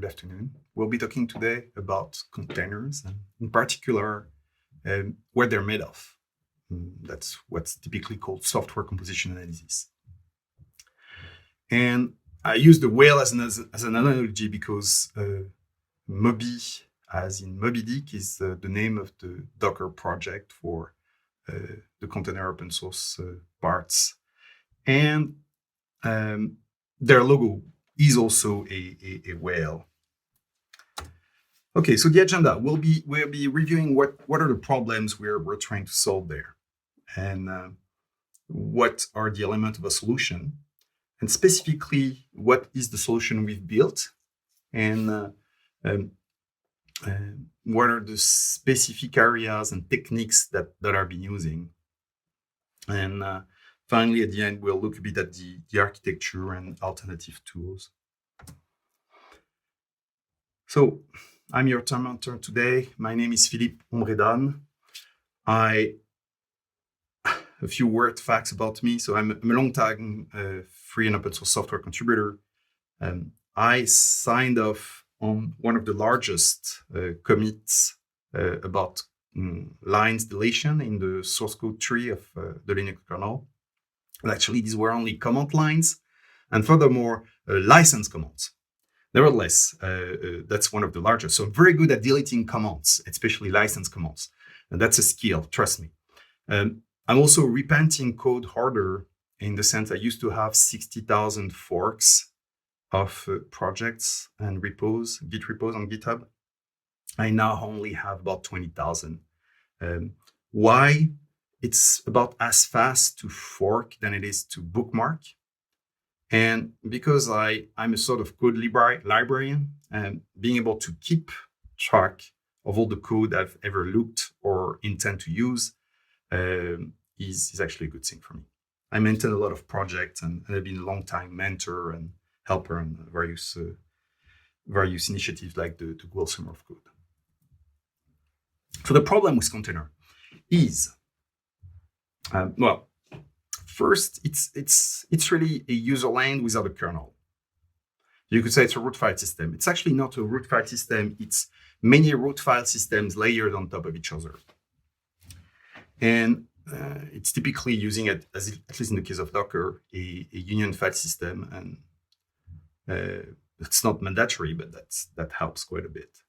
good afternoon. We'll be talking today about containers, and in particular, what they're made of. That's what's typically called software composition analysis. And I use the whale as an analogy because Moby, as in Moby Dick, is the name of the Docker project for the container open source parts. And their logo is also a whale. Okay, so the agenda, we'll be reviewing what are the problems we're trying to solve there, and what are the elements of a solution, and specifically what is the solution we've built, and what are the specific areas and techniques that are being using. And finally, at the end, we'll look a bit at the architecture and alternative tools. So I'm your commentator today. My name is Philippe Ombredanne. A few facts about me. So I'm a long-time free and open source software contributor. I signed off on one of the largest commits about lines deletion in the source code tree of the Linux kernel. And actually, these were only command lines, and furthermore, license commands. Nevertheless, that's one of the largest. So I'm very good at deleting commands, especially license commands. And that's a skill, trust me. I'm also repenting code harder in the sense I used to have 60,000 forks of projects and repos, Git repos on GitHub. I now only have about 20,000. Why? It's about as fast to fork than it is to bookmark. And because I'm a sort of code librarian, and being able to keep track of all the code I've ever looked or intend to use is actually a good thing for me. I maintain a lot of projects, and I've been a long time mentor and helper in various initiatives like the Google Summer of Code. So the problem with container is, first, it's really a user land without a kernel. You could say it's a root file system. It's actually not a root file system. It's many root file systems layered on top of each other. And it's typically using it, at least in the case of Docker, a union file system. And it's not mandatory, but that helps quite a bit.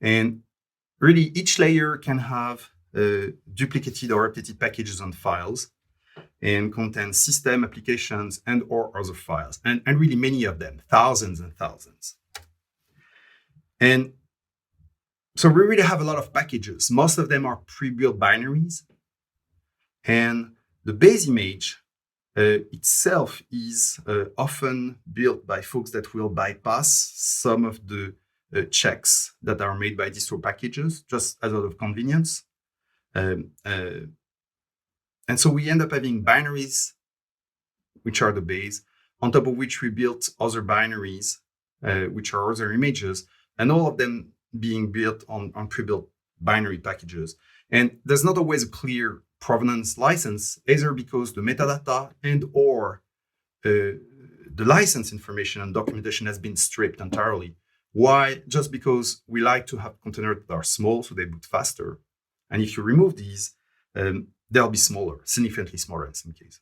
And really, each layer can have duplicated or updated packages and files, and contain system applications and or other files, and really many of them, thousands and thousands. And so we really have a lot of packages. Most of them are pre-built binaries. And the base image itself is often built by folks that will bypass some of the checks that are made by distro packages, just as out of convenience. And so we end up having binaries, which are the base, on top of which we built other binaries, which are other images, and all of them being built on pre-built binary packages. And there's not always a clear provenance license, either because the metadata and or the license information and documentation has been stripped entirely. Why? Just because we like to have containers that are small, so they boot faster. And if you remove these, they'll be smaller, significantly smaller in some cases.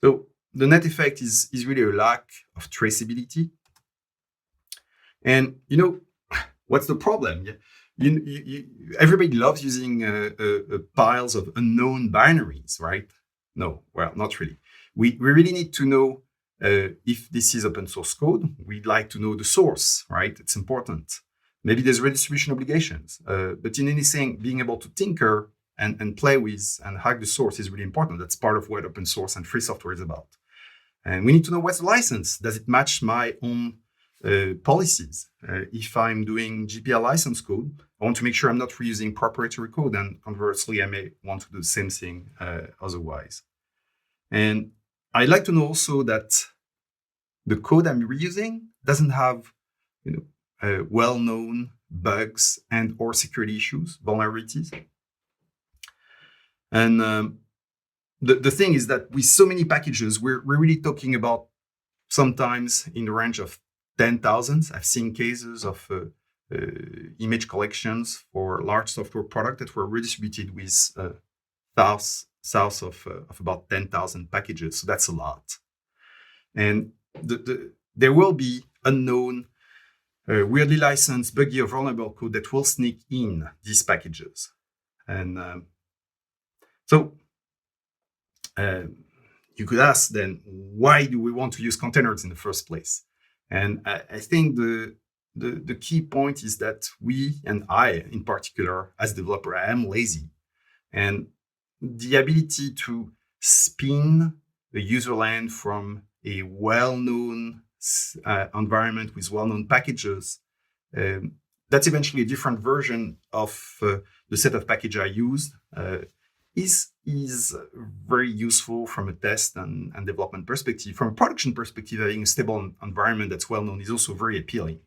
So the net effect is really a lack of traceability. And what's the problem? Everybody loves using piles of unknown binaries, right? No, well, not really. We really need to know if this is open source code. We'd like to know the source, right? It's important. Maybe there's redistribution obligations, but in anything, being able to tinker and play with and hack the source is really important. That's part of what open source and free software is about. And we need to know what's the license. Does it match my own policies? If I'm doing GPL license code, I want to make sure I'm not reusing proprietary code, and conversely, I may want to do the same thing otherwise. And I'd like to know also that the code I'm reusing doesn't have well-known bugs and or security issues, vulnerabilities. And the thing is that with so many packages, we're really talking about sometimes in the range of 10,000s. I've seen cases of image collections for large software products that were redistributed with south of about 10,000 packages. So that's a lot. And there will be unknown, weirdly licensed, buggy or vulnerable code that will sneak in these packages. And so you could ask then, why do we want to use containers in the first place? And I think the key point is that we, and I in particular, as developer, I am lazy. And the ability to spin the user land from a well-known environment with well-known packages, that's eventually a different version of the set of package I used, is very useful from a test and development perspective. From a production perspective, having a stable environment that's well-known is also very appealing.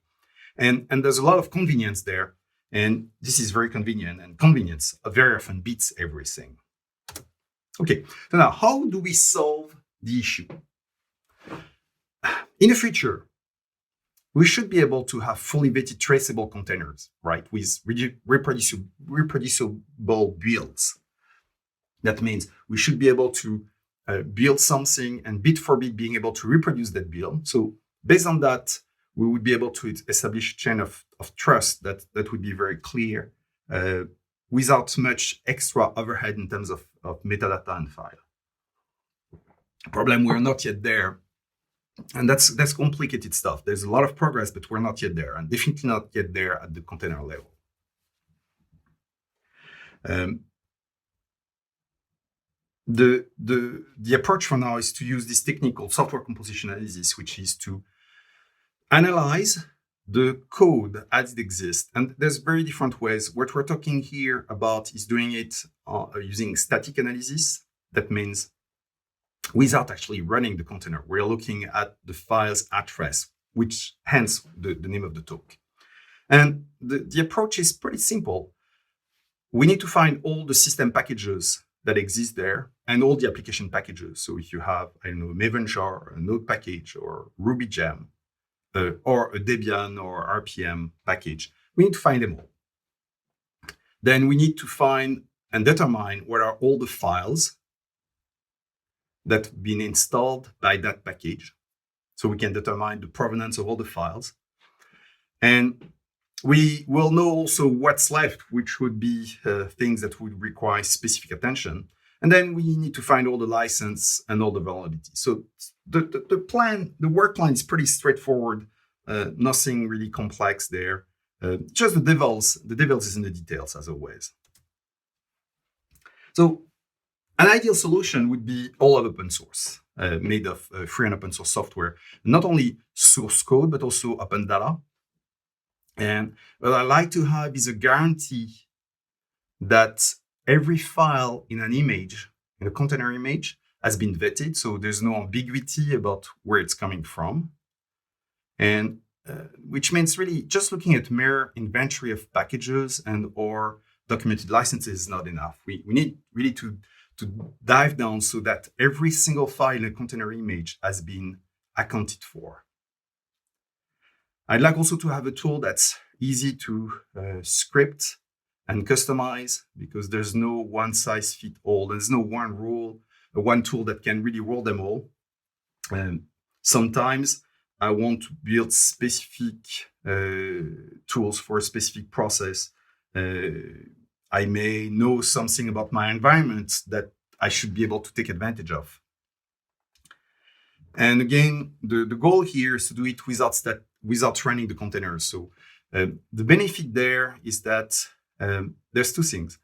And there's a lot of convenience there. And this is very convenient, and convenience very often beats everything. Okay, so now how do we solve the issue? In the future, we should be able to have fully vetted traceable containers, right, with reproducible builds. That means we should be able to build something and bit for bit being able to reproduce that build. So based on that, we would be able to establish a chain of trust that would be very clear without much extra overhead in terms of metadata and file. Problem, we're not yet there. And that's complicated stuff. There's a lot of progress, but we're not yet there, and definitely not yet there at the container level. The approach for now is to use this technique called software compositionalities, which is to analyze the code as it exists. And there's very different ways. What we're talking here about is doing it using static analysis. That means without actually running the container. We're looking at the file's address, which hence the name of the talk. And the approach is pretty simple. We need to find all the system packages that exist there and all the application packages. So if you have, I don't know, Maven jar, a Node package, or Ruby gem, or a Debian or RPM package, we need to find them all. Then we need to find and determine what are all the files that have been installed by that package. So we can determine the provenance of all the files. And we will know also what's left, which would be things that would require specific attention. And then we need to find all the license and all the vulnerability. So the work plan is pretty straightforward. Nothing really complex there. Just the devils is in the details, as always. So an ideal solution would be all of open source, made of free and open source software, not only source code, but also open data. And what I like to have is a guarantee that every file in an image, in a container image, has been vetted. So there's no ambiguity about where it's coming from. And which means really just looking at mere inventory of packages and or documented licenses is not enough. We need really to dive down so that every single file in a container image has been accounted for. I'd like also to have a tool that's easy to script and customize, because there's no one size fit all. There's no one rule, one tool that can really rule them all. Sometimes I want to build specific tools for a specific process. I may know something about my environment that I should be able to take advantage of. And again, the goal here is to do it without running the containers. So the benefit there is that there's two things.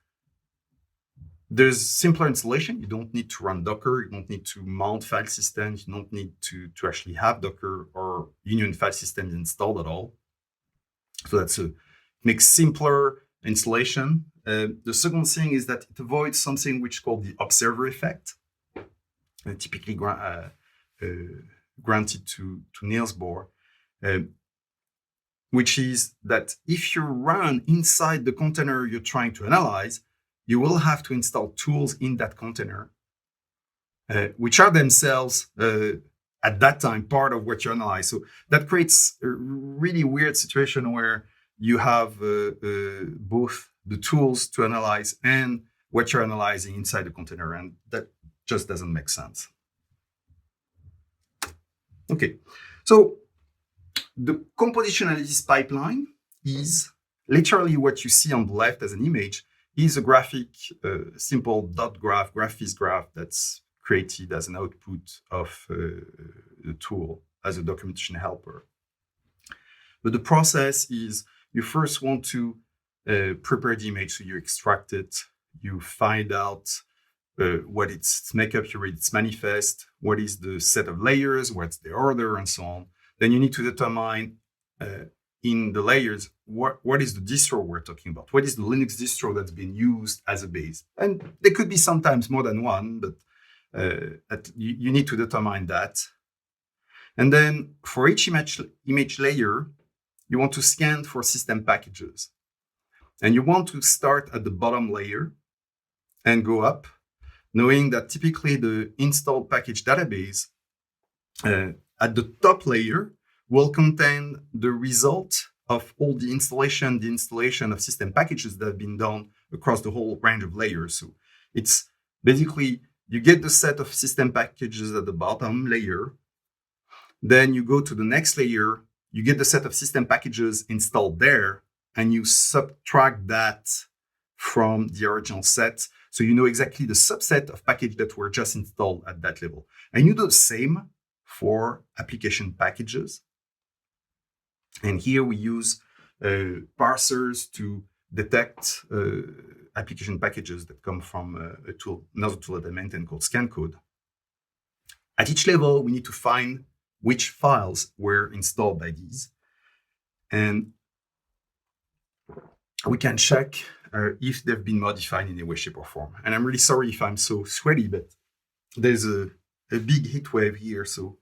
There's simpler installation. You don't need to run Docker. You don't need to mount file systems. You don't need to actually have Docker or Union file systems installed at all. So that's makes simpler installation. The second thing is that it avoids something which is called the observer effect, typically granted to Niels Bohr, which is that if you run inside the container you're trying to analyze, you will have to install tools in that container, which are themselves at that time part of what you analyze. So that creates a really weird situation where you have both the tools to analyze and what you're analyzing inside the container, and that just doesn't make sense. Okay, so the compositionalities pipeline is literally what you see on the left as an image is a graphic, simple dot graph, graphis graph that's created as an output of the tool as a documentation helper. But the process is you first want to prepare the image, so you extract it, you find out what its makeup, you read its manifest, what is the set of layers, what's the order, and so on. Then you need to determine in the layers, what is the distro we're talking about? What is the Linux distro that's been used as a base? And there could be sometimes more than one, but you need to determine that. And then for each image layer, you want to scan for system packages. And you want to start at the bottom layer and go up, knowing that typically the installed package database at the top layer will contain the result of all the installation of system packages that have been done across the whole range of layers. So it's basically, you get the set of system packages at the bottom layer, then you go to the next layer, you get the set of system packages installed there, and you subtract that from the original set. So you know exactly the subset of packages that were just installed at that level. And you do the same for application packages. And here we use parsers to detect application packages that come from another tool that I maintain called scancode. At each level, we need to find which files were installed by these. And we can check if they've been modified in any way, shape, or form. And I'm really sorry if I'm so sweaty, but there's a big heat wave here, so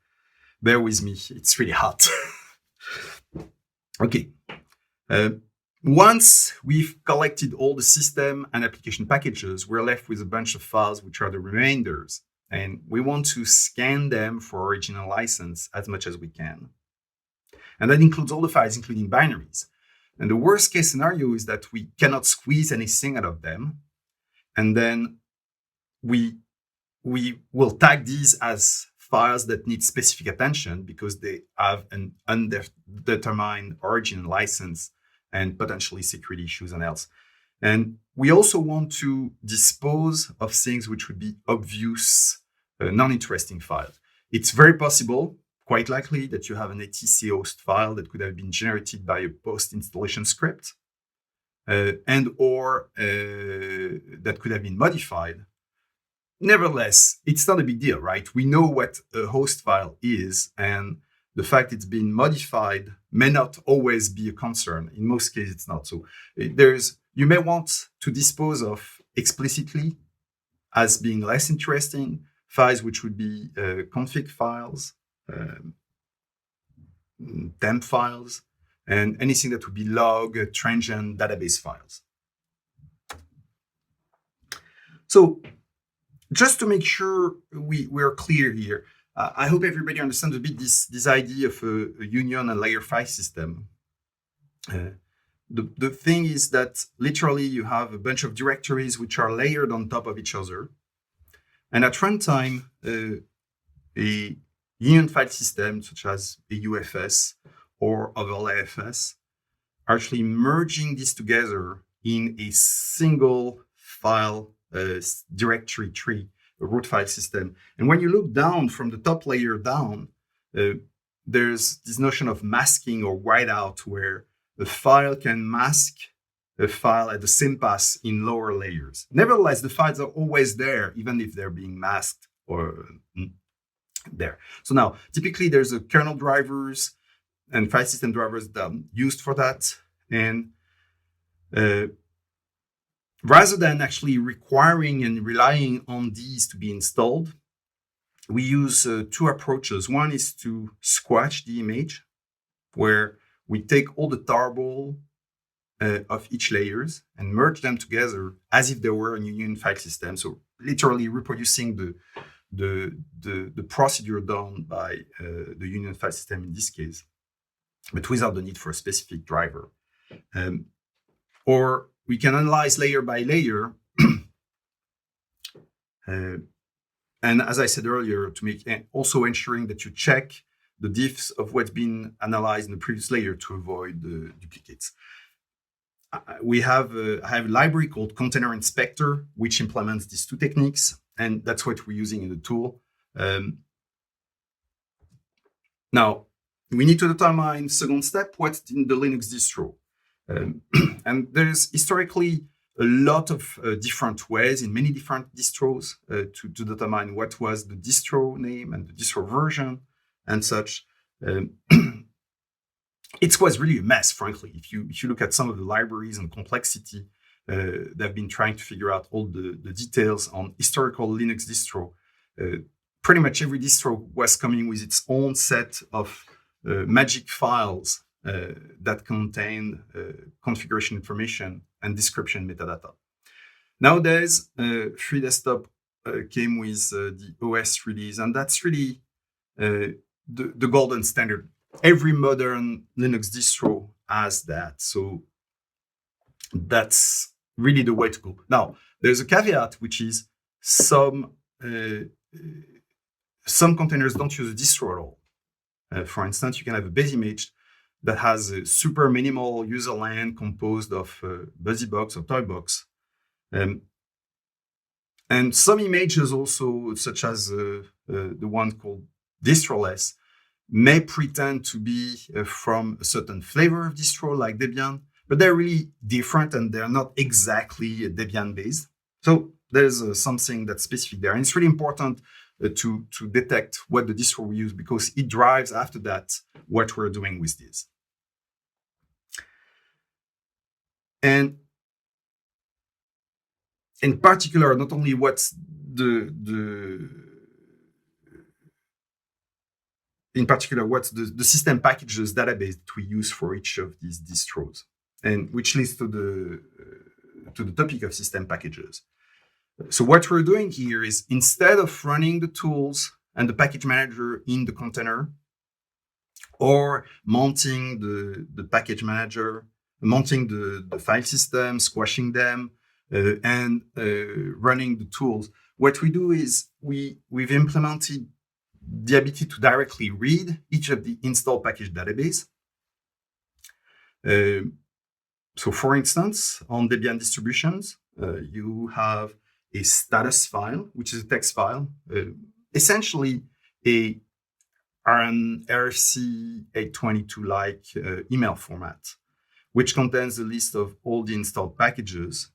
bear with me. It's really hot. Okay. Once we've collected all the system and application packages, we're left with a bunch of files, which are the remainders. And we want to scan them for original license as much as we can. And that includes all the files, including binaries. And the worst case scenario is that we cannot squeeze anything out of them. And then we will tag these as files that need specific attention because they have an undetermined origin license and potentially security issues and else. And we also want to dispose of things which would be obvious, non-interesting files. It's very possible, quite likely, that you have an etc host file that could have been generated by a post-installation script and or that could have been modified. Nevertheless, it's not a big deal, right? We know what a host file is, and the fact it's been modified may not always be a concern. In most cases, it's not. So you may want to dispose of explicitly as being less interesting files, which would be config files, temp files, and anything that would be log, transient, database files. So just to make sure we're clear here, I hope everybody understands a bit this idea of a union and layer file system. The thing is that literally you have a bunch of directories which are layered on top of each other. And at runtime, a union file system, such as a UFS or overlayFS, are actually merging these together in a single file directory tree, a root file system. And when you look down from the top layer down, there's this notion of masking or whiteout, where the file can mask a file at the same pass in lower layers. Nevertheless, the files are always there, even if they're being masked or there. So now, typically there's a kernel drivers and file system drivers used for that. And rather than actually requiring and relying on these to be installed, we use two approaches. One is to squash the image, where we take all the tarball of each layers and merge them together as if they were a union file system. So literally reproducing the procedure done by the union file system in this case, but without the need for a specific driver. Or we can analyze layer by layer. And as I said earlier, to make also ensuring that you check the diffs of what's been analyzed in the previous layer to avoid the duplicates. I have a library called Container Inspector, which implements these two techniques, and that's what we're using in the tool. Now, we need to determine, second step, what's in the Linux distro. And there's historically a lot of different ways in many different distros to determine what was the distro name and the distro version and such. It was really a mess, frankly. If you look at some of the libraries and complexity, they've been trying to figure out all the details on historical Linux distro. Pretty much every distro was coming with its own set of magic files that contain configuration information and description metadata. Nowadays, FreeDesktop came with the OS release, and that's really the golden standard. Every modern Linux distro has that, so that's really the way to go. Now, there's a caveat, which is some containers don't use a distro at all. For instance, you can have a base image that has a super minimal user land composed of BusyBox or Toybox. And some images also, such as the one called distroless, may pretend to be from a certain flavor of distro like Debian, but they're really different and they're not exactly Debian-based. So there's something that's specific there. And it's really important to detect what the distro we use, because it drives after that what we're doing with this. And in particular, not only what's the system packages database that we use for each of these distros, and which leads to the topic of system packages. So what we're doing here is, instead of running the tools and the package manager in the container, or mounting the package manager, mounting the file system, squashing them, and running the tools, what we do is we've implemented the ability to directly read each of the install package database. So for instance, on Debian distributions, you have a status file, which is a text file, essentially an RFC 822-like email format, which contains a list of all the installed packages,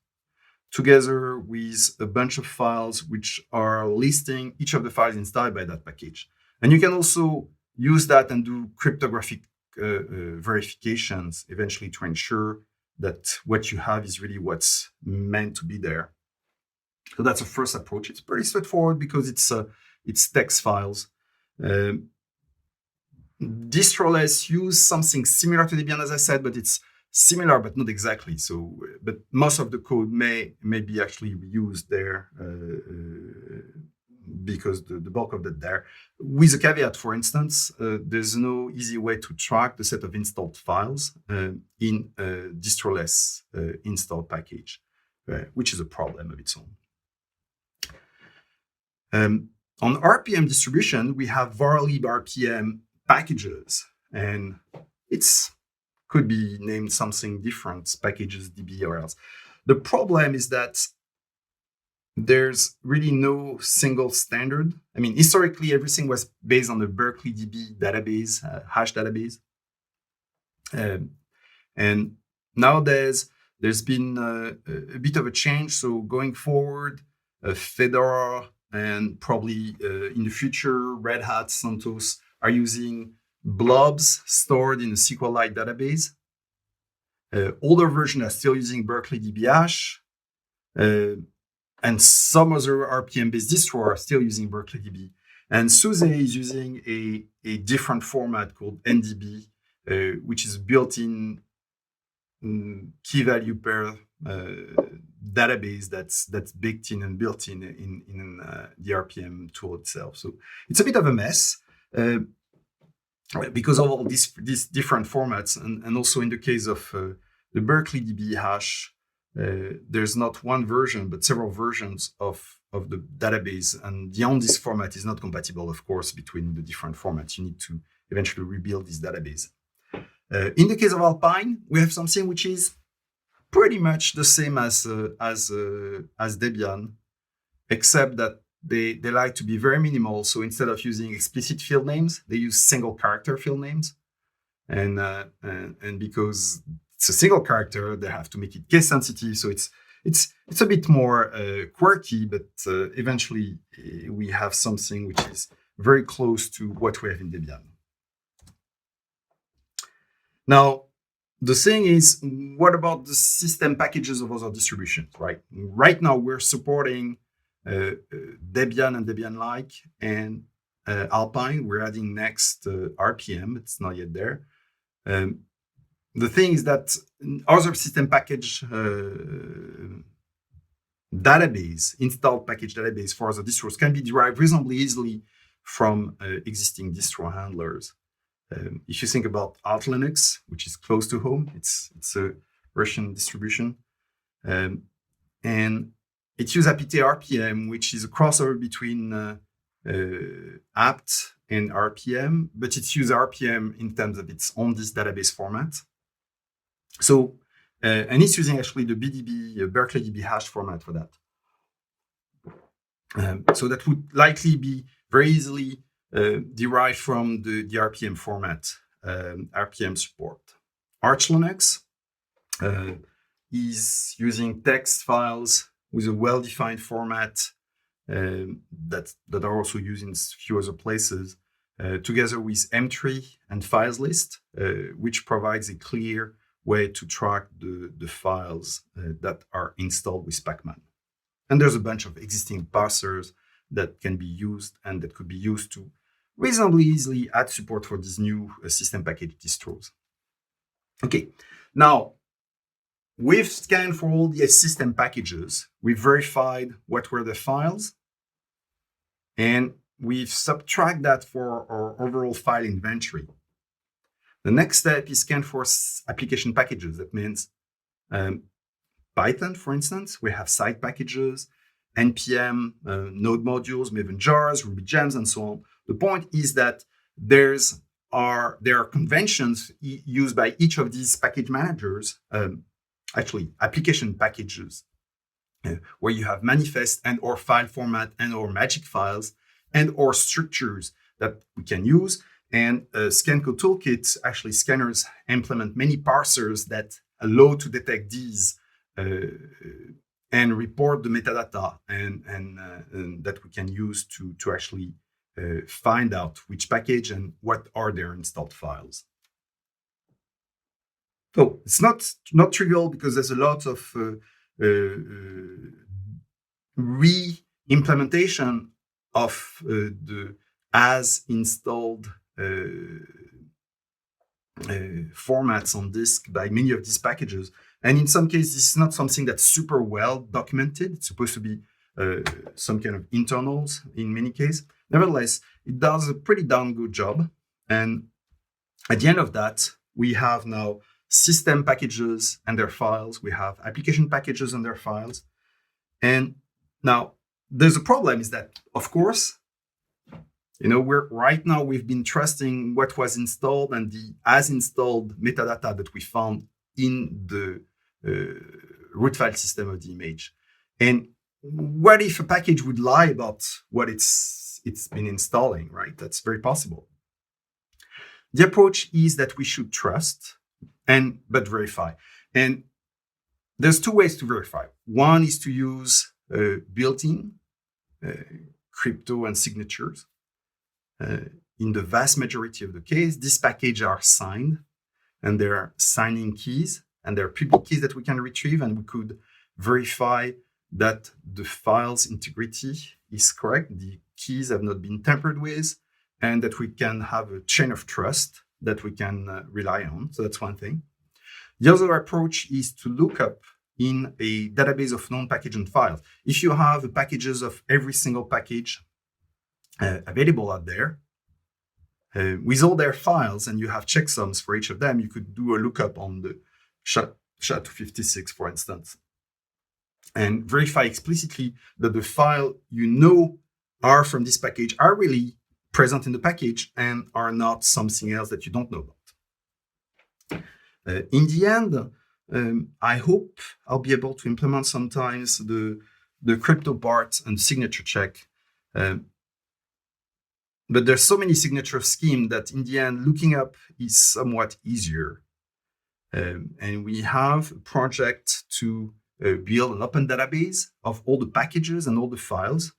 together with a bunch of files which are listing each of the files installed by that package. And you can also use that and do cryptographic verifications eventually to ensure that what you have is really what's meant to be there. So that's a first approach. It's pretty straightforward because it's text files. Distroless use something similar to Debian, as I said, but it's similar, but not exactly. So, but most of the code may be actually reused there because the bulk of that there. With a caveat, for instance, there's no easy way to track the set of installed files in a distroless install package, which is a problem of its own. On RPM distribution, we have varlib RPM packages, and it's could be named something different, packages DB or else. The problem is that there's really no single standard. I mean, historically, everything was based on the Berkeley DB database, hash database. And nowadays, there's been a bit of a change. So going forward, Fedora and probably in the future, Red Hat, CentOS are using blobs stored in a SQLite database. Older versions are still using Berkeley DB hash. And some other RPM-based distro are still using Berkeley DB. And SUSE is using a different format called NDB, which is built-in key value pair database that's baked in and built in the RPM tool itself. So it's a bit of a mess because of all these different formats, and also in the case of the Berkeley DB hash, there's not one version but several versions of the database, and the OnDisk format is not compatible, of course, between the different formats. You need to eventually rebuild this database. In the case of Alpine, we have something which is pretty much the same as Debian, except that they like to be very minimal. So instead of using explicit field names, they use single character field names, and because it's a single character, they have to make it case sensitive. So it's a bit more quirky, but eventually we have something which is very close to what we have in Debian. Now, the thing is, what about the system packages of other distributions, right? Right now, we're supporting Debian and Debian-like and Alpine. We're adding next RPM. It's not yet there. The thing is that other system package database, installed package database for other distros can be derived reasonably easily from existing distro handlers. If you think about Alt Linux, which is close to home, it's a Russian distribution, and it uses apt RPM, which is a crossover between apt and RPM, but it uses RPM in terms of its own this database format. So, and it's using actually the BDB, Berkeley DB hash format for that. So that would likely be very easily derived from the RPM format, RPM support. Arch Linux is using text files with a well-defined format that are also used in a few other places, together with M3 and files list, which provides a clear way to track the files that are installed with Pacman. And there's a bunch of existing parsers that can be used and that could be used to reasonably easily add support for these new system package distros. Okay, now we've scanned for all the system packages, we've verified what were the files, and we've subtracted that for our overall file inventory. The next step is scan for application packages. That means Python, for instance, we have side packages, NPM, node modules, Maven jars, Ruby gems, and so on. The point is that there are conventions used by each of these package managers, actually application packages, where you have manifest and or file format and or magic files and or structures that we can use. And scancode toolkit, actually scanners implement many parsers that allow to detect these and report the metadata and that we can use to actually find out which package and what are their installed files. So it's not trivial because there's a lot of re-implementation of the as installed formats on disk by many of these packages. And in some cases, this is not something that's super well documented. It's supposed to be some kind of internals in many cases. Nevertheless, it does a pretty darn good job. And at the end of that, we have now system packages and their files. We have application packages and their files. And now there's a problem is that, of course, we've been trusting what was installed and the as installed metadata that we found in the root file system of the image. And what if a package would lie about what it's been installing, right? That's very possible. The approach is that we should trust but verify. And there's two ways to verify. One is to use built-in crypto and signatures. In the vast majority of the case, these packages are signed, and there are signing keys, and there are public keys that we can retrieve, and we could verify that the file's integrity is correct, the keys have not been tampered with, and that we can have a chain of trust that we can rely on. So that's one thing. The other approach is to look up in a database of known packages and files. If you have the packages of every single package available out there, with all their files, and you have checksums for each of them, you could do a lookup on the SHA-256, for instance, and verify explicitly that the file you know are from this package are really present in the package and are not something else that you don't know about. In the end, I hope I'll be able to implement sometimes the crypto part and signature check. But there's so many signature schemes that in the end, looking up is somewhat easier. And we have a project to build an open database of all the packages and all the files.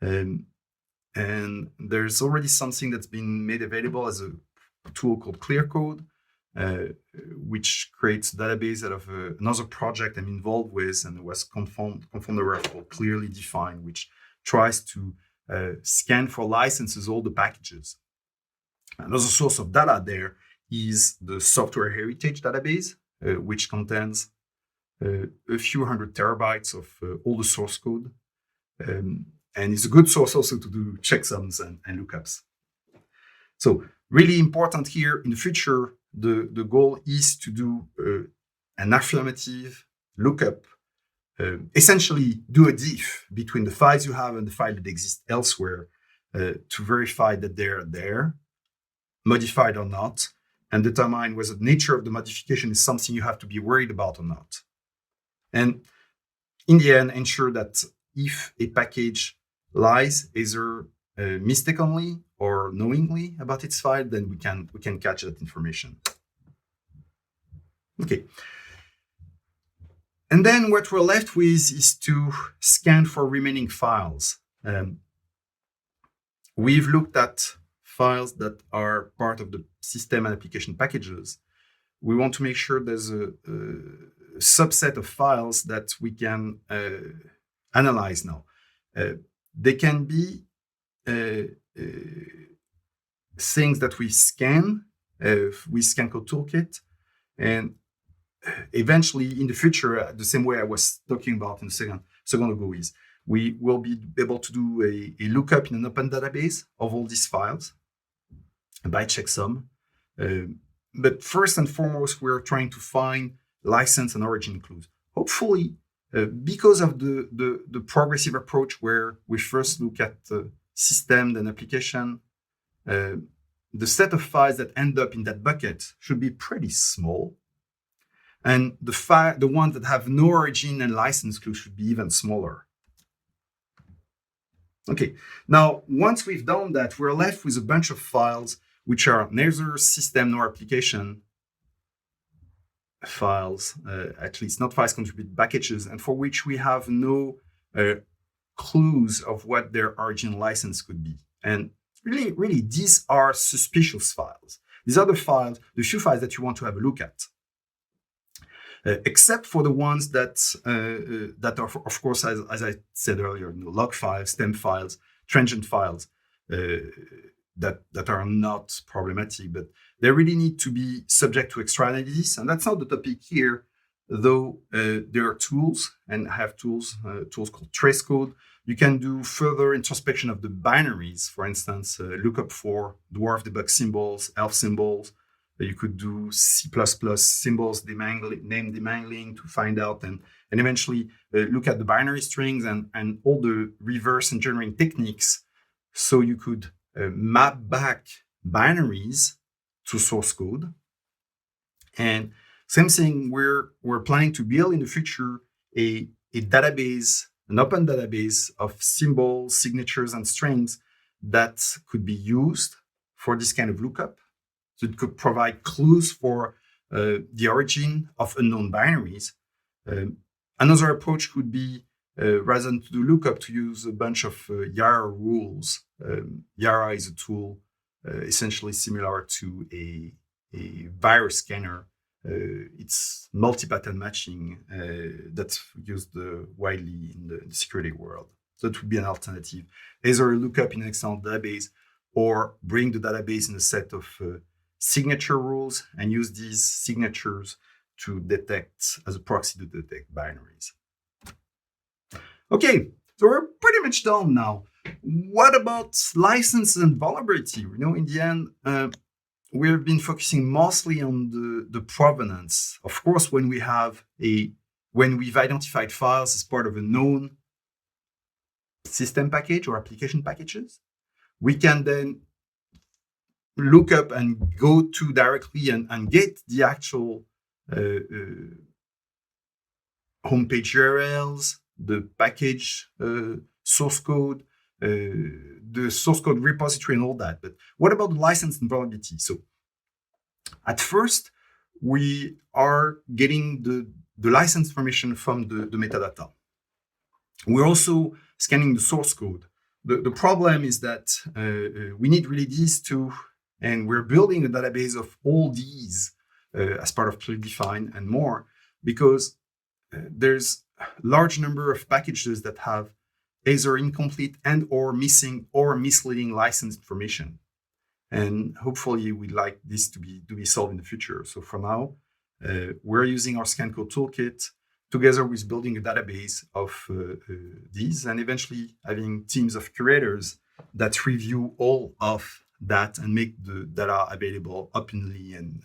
And there's already something that's been made available as a tool called ClearCode, which creates a database out of another project I'm involved with, and it was confounder called Clearly Defined, which tries to scan for licenses all the packages. Another source of data there is the software heritage database, which contains a few hundred terabytes of all the source code. And it's a good source also to do checksums and lookups. So really important here in the future, the goal is to do an affirmative lookup, essentially do a diff between the files you have and the file that exists elsewhere to verify that they're there, modified or not, and determine whether the nature of the modification is something you have to be worried about or not. And in the end, ensure that if a package lies either mistakenly or knowingly about its file, then we can catch that information. Okay. And then what we're left with is to scan for remaining files. We've looked at files that are part of the system and application packages. We want to make sure there's a subset of files that we can analyze now. They can be things that we scan with scancode toolkit, and eventually in the future, the same way I was talking about in a second ago, is we will be able to do a lookup in an open database of all these files by checksum. But first and foremost, we're trying to find license and origin clues. Hopefully, because of the progressive approach where we first look at the system and application, the set of files that end up in that bucket should be pretty small. And the ones that have no origin and license clue should be even smaller. Okay, now once we've done that, we're left with a bunch of files which are neither system nor application files, at least not files contributed packages, and for which we have no clues of what their origin license could be. And really, these are suspicious files. These are the few files that you want to have a look at. Except for the ones that are, of course, as I said earlier, log files, stem files, transient files that are not problematic, but they really need to be subject to extra analysis. And that's not the topic here, though there are tools, and I have tools called traceCode. You can do further introspection of the binaries, for instance, look up for dwarf debug symbols, ELF symbols. You could do C++ symbols name demangling to find out, and eventually look at the binary strings and all the reverse engineering techniques, so you could map back binaries to source code. And same thing, we're planning to build in the future a database, an open database of symbols, signatures, and strings that could be used for this kind of lookup. So it could provide clues for the origin of unknown binaries. Another approach could be, rather than to do lookup, to use a bunch of yara rules. Yara is a tool essentially similar to a virus scanner. It's multi-pattern matching that's used widely in the security world. So it would be an alternative. Either a lookup in an external database, or bring the database in a set of signature rules and use these signatures to detect, as a proxy to detect binaries. Okay, so we're pretty much done now. What about license and vulnerability? You know, in the end, we've been focusing mostly on the provenance. Of course, when we've identified files as part of a known system package or application packages, we can then look up and go to directly and get the actual homepage URLs, the package source code, the source code repository and all that. But what about the license and vulnerability? So at first, we are getting the license information from the metadata. We're also scanning the source code. The problem is that we need really these two, and we're building a database of all these as part of ClearDefine and more, because there's a large number of packages that have either incomplete and or missing or misleading license information. And hopefully we'd like this to be solved in the future. So for now, we're using our scancode toolkit together with building a database of these, and eventually having teams of curators that review all of that and make the data available openly and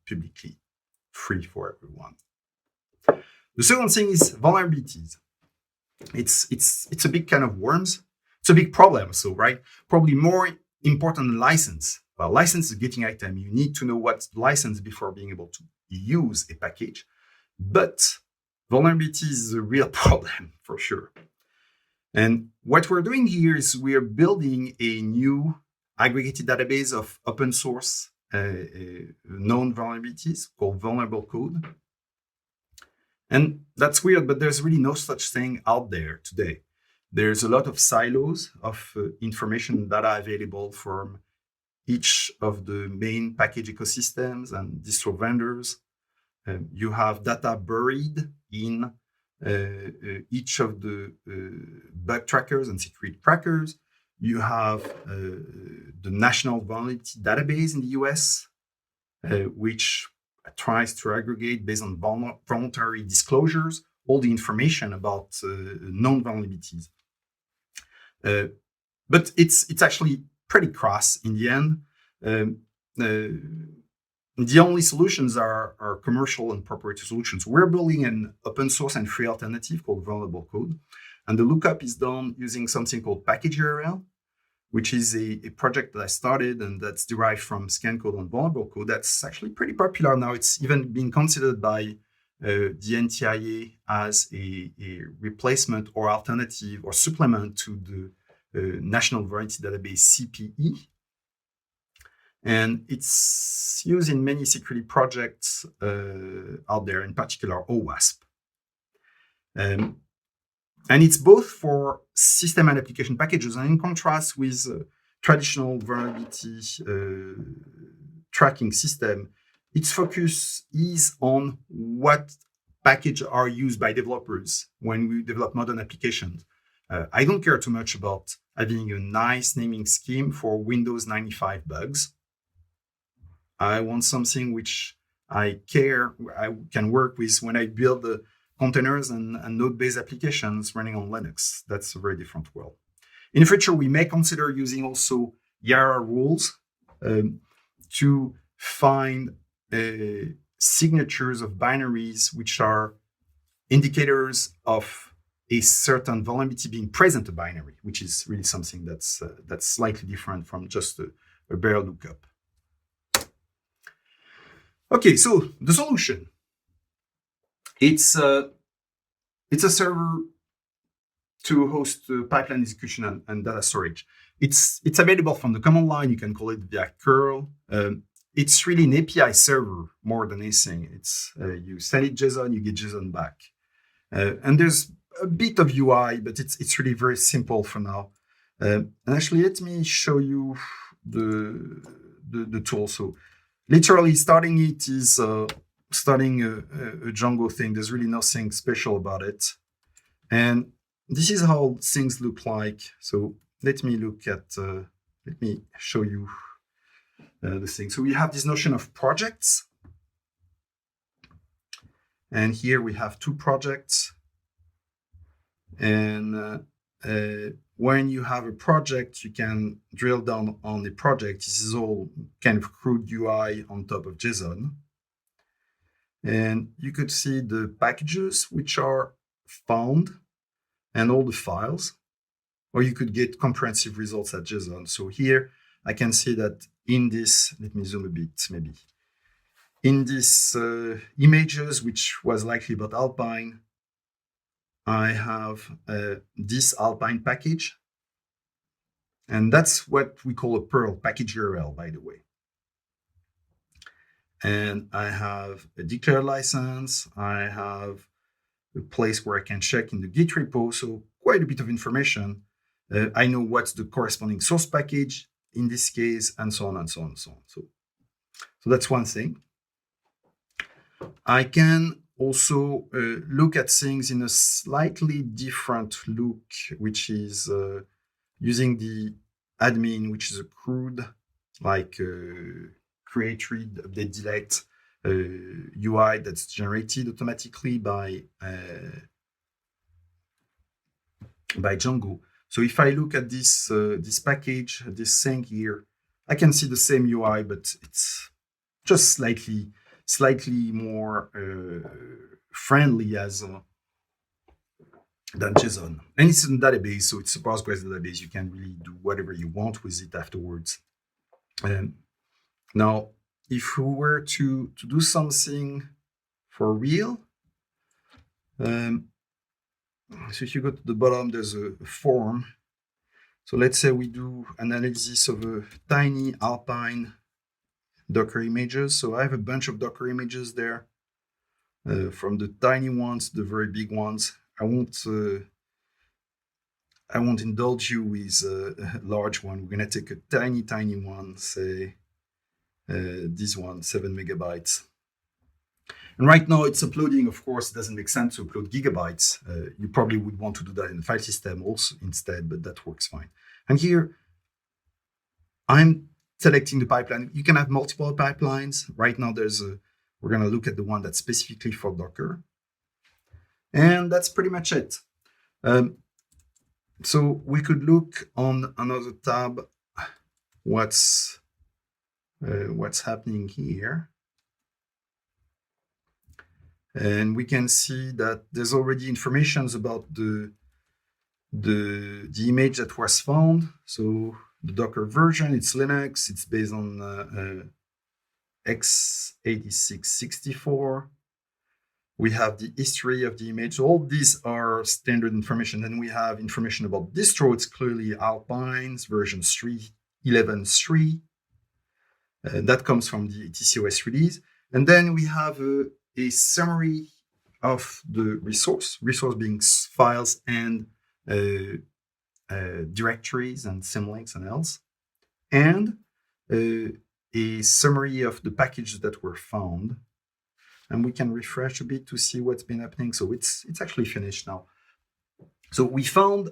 publicly, free for everyone. The second thing is vulnerabilities. It's a big kind of worms. It's a big problem. So, right, probably more important than license. Well, license is a getting item. You need to know what's the license before being able to use a package. But vulnerability is a real problem for sure. And what we're doing here is we're building a new aggregated database of open source known vulnerabilities called vulnerable code. And that's weird, but there's really no such thing out there today. There's a lot of silos of information and data available from each of the main package ecosystems and distro vendors. You have data buried in each of the bug trackers and security trackers. You have the National Vulnerability Database in the US, which tries to aggregate based on voluntary disclosures all the information about known vulnerabilities. But it's actually pretty crass in the end. The only solutions are commercial and proprietary solutions. We're building an open source and free alternative called Vulnerable Code. And the lookup is done using something called package URL, which is a project that I started and that's derived from scancode and vulnerable code. That's actually pretty popular now. It's even been considered by the NTIA as a replacement or alternative or supplement to the National Vulnerability Database CPE. And it's used in many security projects out there, in particular OWASP. And it's both for system and application packages. And in contrast with traditional vulnerability tracking system, its focus is on what packages are used by developers when we develop modern applications. I don't care too much about having a nice naming scheme for Windows 95 bugs. I want something which I can work with when I build the containers and node-based applications running on Linux. That's a very different world. In the future, we may consider using also yara rules to find signatures of binaries which are indicators of a certain vulnerability being present in a binary, which is really something that's slightly different from just a bare lookup. Okay, so the solution. It's a server to host pipeline execution and data storage. It's available from the command line. You can call it via curl. It's really an API server more than anything. It's you send it JSON, you get JSON back, and there's a bit of UI, but it's really very simple for now. And actually, let me show you the tool. So literally starting it is starting a Django thing. There's really nothing special about it. And this is how things look like. So let me show you the thing. So we have this notion of projects. And here we have two projects. And when you have a project, you can drill down on the project. This is all kind of crude UI on top of JSON. And you could see the packages which are found and all the files, or you could get comprehensive results at JSON. So here I can see that in this, let me zoom a bit maybe. In this images, which was likely about Alpine, I have this Alpine package. And that's what we call a Perl package URL, by the way. And I have a declared license. I have a place where I can check in the Git repo. So quite a bit of information. I know what's the corresponding source package in this case, and so on and so on and so on. So that's one thing. I can also look at things in a slightly different look, which is using the admin, which is a crude, like create, read, update, delete UI that's generated automatically by Django. So if I look at this this package, this thing here, I can see the same UI, but it's just slightly more friendly as than JSON. And it's in database, so it's a Postgres database. You can really do whatever you want with it afterwards. Now, if we were to do something for real, so if you go to the bottom, there's a form. So let's say we do analysis of a tiny Alpine Docker images. So I have a bunch of Docker images there, from the tiny ones to the very big ones. I won't indulge you with a large one. We're going to take a tiny one, say this one, 7 megabytes. And right now it's uploading. Of course, it doesn't make sense to upload gigabytes. You probably would want to do that in the file system also instead, but that works fine. And here I'm selecting the pipeline. You can have multiple pipelines. Right now we're going to look at the one that's specifically for Docker. And that's pretty much it. So we could look on another tab what's happening here. And we can see that there's already information about the image that was found. So the Docker version, it's Linux. It's based on x86-64. We have the history of the image. So all these are standard information. Then we have information about distro. It's clearly Alpine's version 3.11.3. That comes from the TCOS release. And then we have a summary of the resource being files and directories and symlinks and else, and a summary of the packages that were found. And we can refresh a bit to see what's been happening. So it's actually finished now. So we found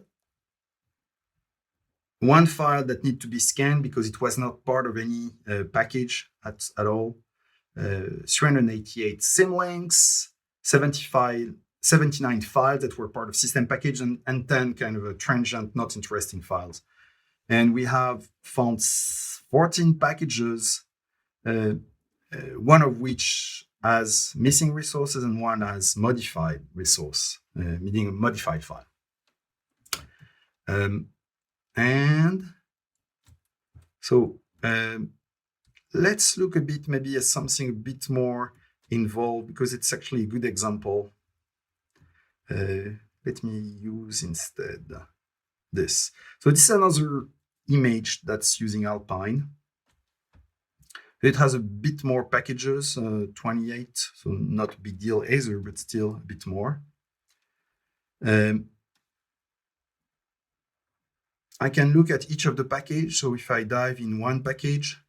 one file that needed to be scanned because it was not part of any package at all. 388 symlinks, 79 files that were part of system package, and 10 kind of a transient, not interesting files. And we have found 14 packages, one of which has missing resources and one has modified resource, meaning a modified file. And so let's look a bit maybe at something a bit more involved, because it's actually a good example. Let me use instead this. So this is another image that's using Alpine. It has a bit more packages, 28, so not a big deal either, but still a bit more. I can look at each of the package. So if I dive in one package,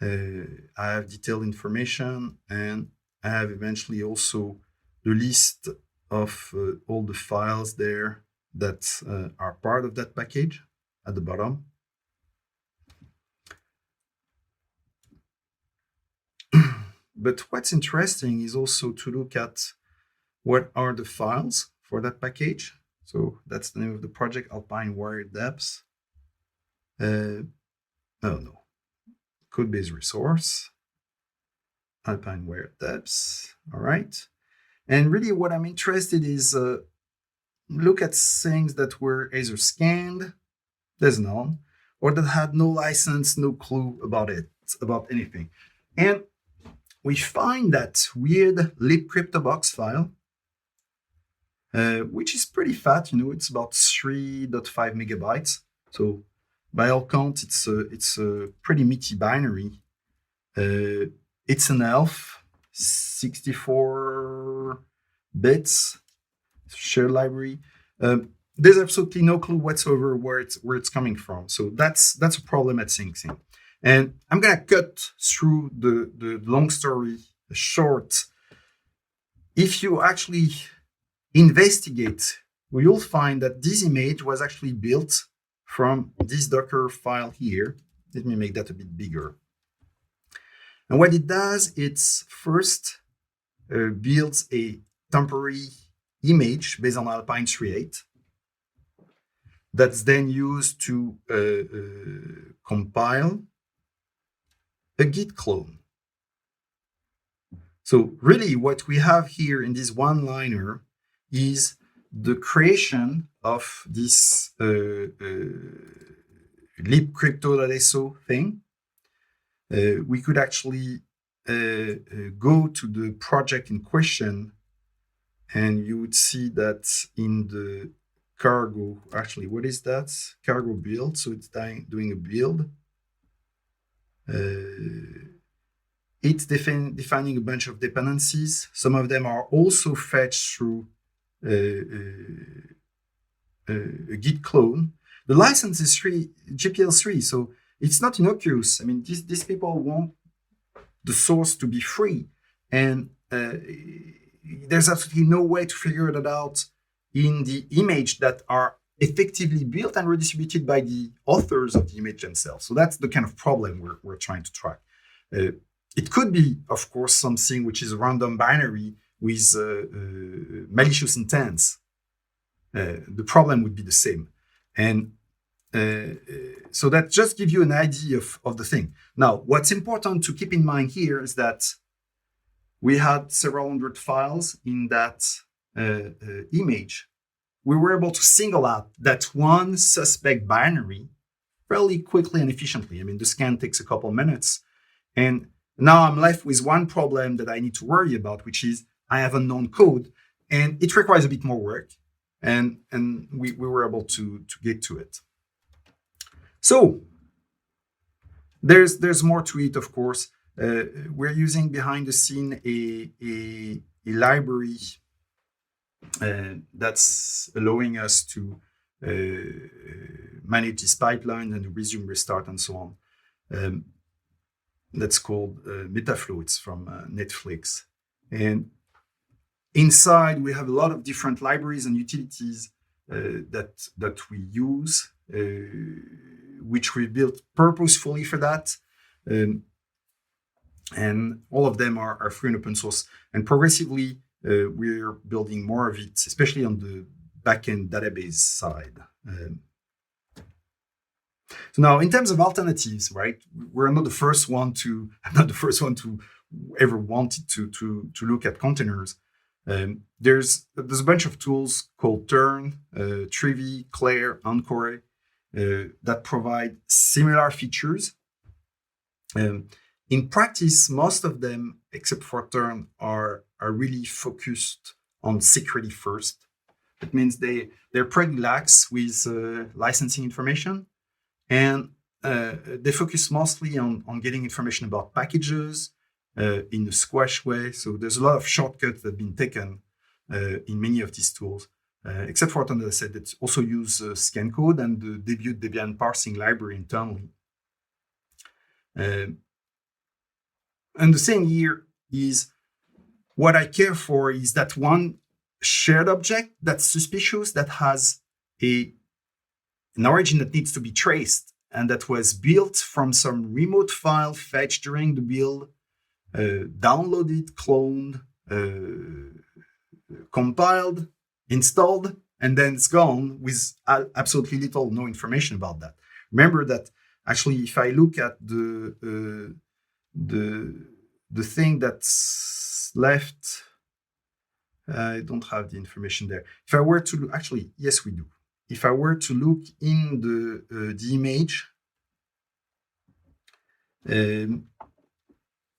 I have detailed information, and I have eventually also the list of all the files there that are part of that package at the bottom. But what's interesting is also to look at what are the files for that package. So that's the name of the project, Alpine Wire Depths. Code base resource, Alpine Wire Depths. All right. And really what I'm interested is look at things that were either scanned, there's none, or that had no license, no clue about it, about anything. And we find that weird libcryptobox file, which is pretty fat, it's about 3.5 megabytes. So by all count, it's a pretty meaty binary. It's an ELF, 64 bits, shared library. There's absolutely no clue whatsoever where it's coming from. So that's a problem at SyncSync. And I'm gonna cut through the long story short. If you actually investigate, you'll find that this image was actually built from this Docker file here. Let me make that a bit bigger. And what it does, it's first builds a temporary image based on Alpine 3.8 that's then used to compile a Git clone. So really what we have here in this one-liner is the creation of this libcrypto.so thing. We could actually go to the project in question, and you would see that in the cargo, actually, what is that? Cargo build, so it's doing a build. It's defining a bunch of dependencies. Some of them are also fetched through a Git clone. The license is GPL3, so it's not innocuous. I mean, these people want the source to be free, and there's absolutely no way to figure that out in the image that are effectively built and redistributed by the authors of the image themselves. So that's the kind of problem we're trying to track. It could be, of course, something which is a random binary with malicious intents. The problem would be the same. And so that just gives you an idea of the thing. Now, what's important to keep in mind here is that we had several hundred files in that image. We were able to single out that one suspect binary fairly quickly and efficiently. I mean, the scan takes a couple minutes. And now I'm left with one problem that I need to worry about, which is I have unknown code, and it requires a bit more work. And we were able to get to it. So there's more to it, of course. We're using behind the scene a library that's allowing us to manage this pipeline and resume, restart, and so on. That's called Metaflow. It's from Netflix. And inside, we have a lot of different libraries and utilities that we use, which we built purposefully for that. And all of them are free and open source. And progressively, we're building more of it, especially on the backend database side. So now, in terms of alternatives, right? I'm not the first one to ever wanted to look at containers. There's a bunch of tools called Turn, Trivy, Claire, Encore that provide similar features. In practice, most of them, except for Turn, are really focused on security first. That means they're pretty lax with licensing information, and they focus mostly on getting information about packages in a squash way. So there's a lot of shortcuts that have been taken in many of these tools, except for Turn, that I said, that also use scancode and the Debian parsing library internally. And the thing here is, what I care for is that one shared object that's suspicious, that has an origin that needs to be traced, and that was built from some remote file fetched during the build, downloaded, cloned, compiled, installed, and then it's gone with absolutely little, no information about that. Remember that actually, if I look at the thing that's left, I don't have the information there. If I were to look, actually, yes, we do. If I were to look in the image, in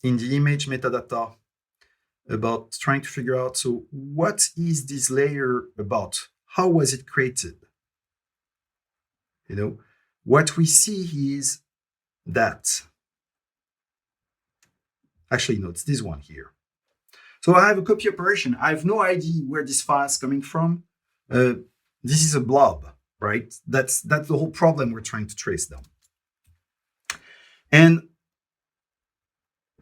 the image metadata about trying to figure out, so what is this layer about? How was it created? You know, what we see is that, actually, no, it's this one here. So I have a copy operation. I have no idea where this file is coming from. This is a blob, right? That's the whole problem we're trying to trace down. And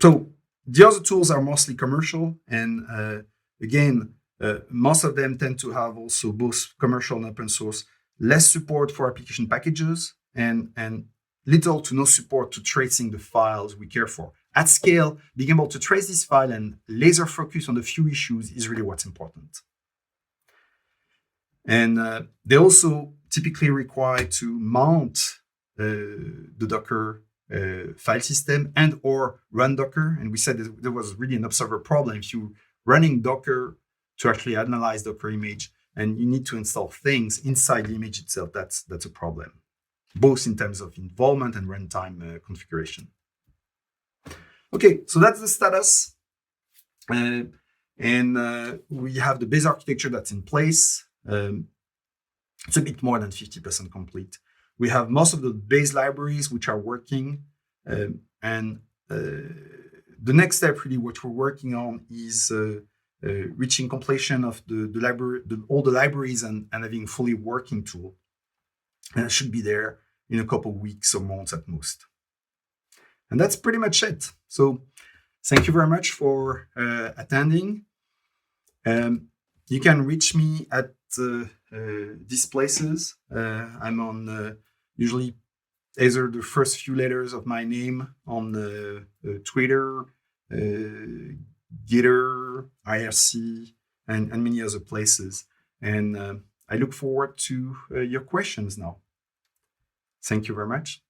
so the other tools are mostly commercial. And again, most of them tend to have also both commercial and open source, less support for application packages, and little to no support to tracing the files we care for. At scale, being able to trace this file and laser focus on the few issues is really what's important. And they also typically require to mount the Docker file system and or run Docker. And we said that there was really an observer problem. If you're running Docker to actually analyze Docker image and you need to install things inside the image itself, that's a problem, both in terms of involvement and runtime configuration. Okay, so that's the status. And we have the base architecture that's in place. It's a bit more than 50% complete. We have most of the base libraries which are working. And the next step, really, what we're working on is reaching completion of the library, all the libraries and having a fully working tool. And it should be there in a couple of weeks or months at most. And that's pretty much it. So thank you very much for attending. You can reach me at these places. I'm on usually either the first few letters of my name on Twitter, Gitter, IRC, and many other places. And I look forward to your questions now. Thank you very much.